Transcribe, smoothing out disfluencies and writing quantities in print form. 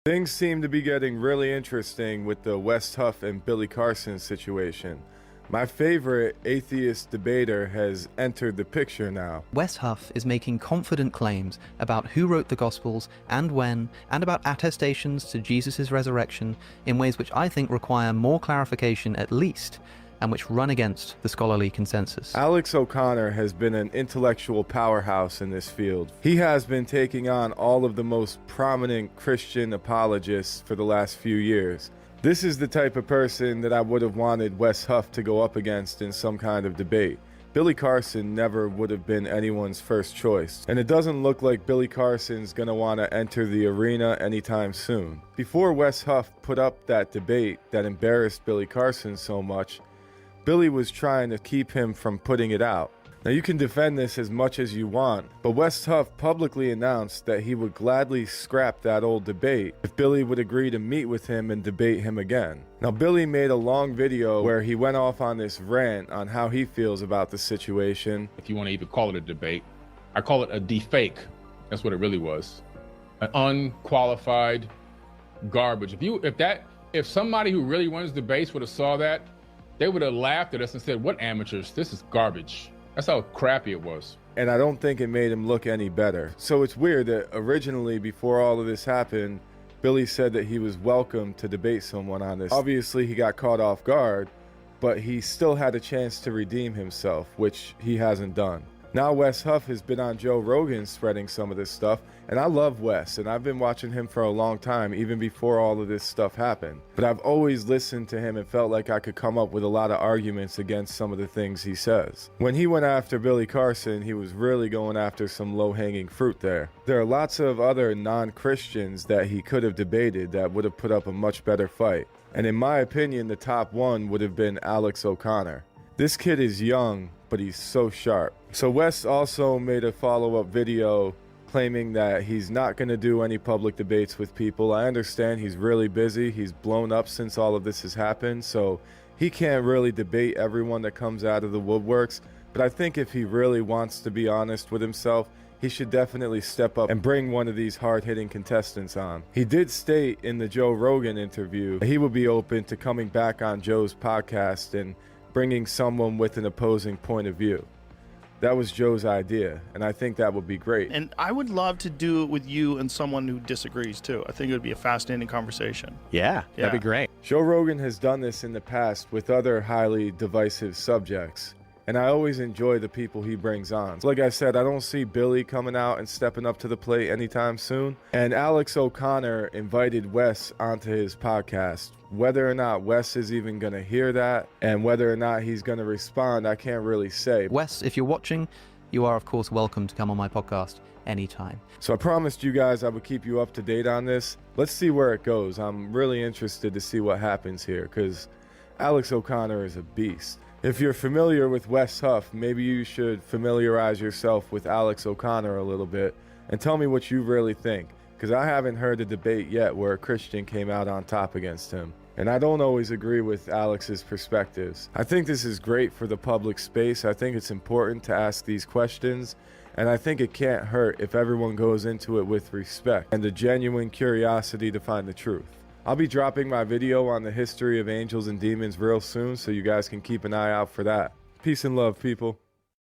Things seem to be getting really interesting with the Wes Huff and Billy Carson situation. My favorite atheist debater has entered the picture now. Wes Huff is making confident claims about who wrote the Gospels and when, and about attestations to Jesus' resurrection in ways which I think require more clarification at least, and which run against the scholarly consensus. Alex O'Connor has been an intellectual powerhouse in this field. He has been taking on all of the most prominent Christian apologists for the last few years. This is the type of person that I would have wanted Wes Huff to go up against in some kind of debate. Billy Carson never would have been anyone's first choice, and it doesn't look like Billy Carson's gonna want to enter the arena anytime soon. Before Wes Huff put up that debate that embarrassed Billy Carson so much, Billy was trying to keep him from putting it out. Now you can defend this as much as you want, but Wes Huff publicly announced that he would gladly scrap that old debate if Billy would agree to meet with him and debate him again. Now Billy made a long video where he went off on this rant on how he feels about the situation. If you want to even call it a debate, I call it a defake. That's what it really was. An unqualified garbage. If somebody who really runs debates would have saw that, they would have laughed at us and said, "What amateurs? This is garbage." That's how crappy it was. And I don't think it made him look any better. So it's weird that originally, before all of this happened, Billy said that he was welcome to debate someone on this. Obviously, he got caught off guard, but he still had a chance to redeem himself, which he hasn't done. Now Wes Huff has been on Joe Rogan spreading some of this stuff, and I love Wes, and I've been watching him for a long time, even before all of this stuff happened. But I've always listened to him and felt like I could come up with a lot of arguments against some of the things he says. When he went after Billy Carson, he was really going after some low-hanging fruit there. There are lots of other non-Christians that he could have debated that would have put up a much better fight. And in my opinion, the top one would have been Alex O'Connor. This kid is young, but he's so sharp. So Wes also made a follow-up video claiming that he's not going to do any public debates with people. I understand he's really busy. He's blown up since all of this has happened, so he can't really debate everyone that comes out of the woodworks. But I think if he really wants to be honest with himself, he should definitely step up and bring one of these hard-hitting contestants on. He did state in the Joe Rogan interview that he would be open to coming back on Joe's podcast and bringing someone with an opposing point of view. That was Joe's idea, and I think that would be great. And I would love to do it with you and someone who disagrees too. I think it would be a fascinating conversation. Yeah, that'd be great. Joe Rogan has done this in the past with other highly divisive subjects, and I always enjoy the people he brings on. Like I said, I don't see Billy coming out and stepping up to the plate anytime soon. And Alex O'Connor invited Wes onto his podcast. Whether or not Wes is even going to hear that and whether or not he's going to respond, I can't really say. Wes, if you're watching, you are of course welcome to come on my podcast anytime. So I promised you guys I would keep you up to date on this. Let's see where it goes. I'm really interested to see what happens here because Alex O'Connor is a beast. If you're familiar with Wes Huff, maybe you should familiarize yourself with Alex O'Connor a little bit and tell me what you really think, because I haven't heard a debate yet where a Christian came out on top against him. And I don't always agree with Alex's perspectives. I think this is great for the public space. I think it's important to ask these questions, and I think it can't hurt if everyone goes into it with respect and a genuine curiosity to find the truth. I'll be dropping my video on the history of angels and demons real soon, so you guys can keep an eye out for that. Peace and love, people.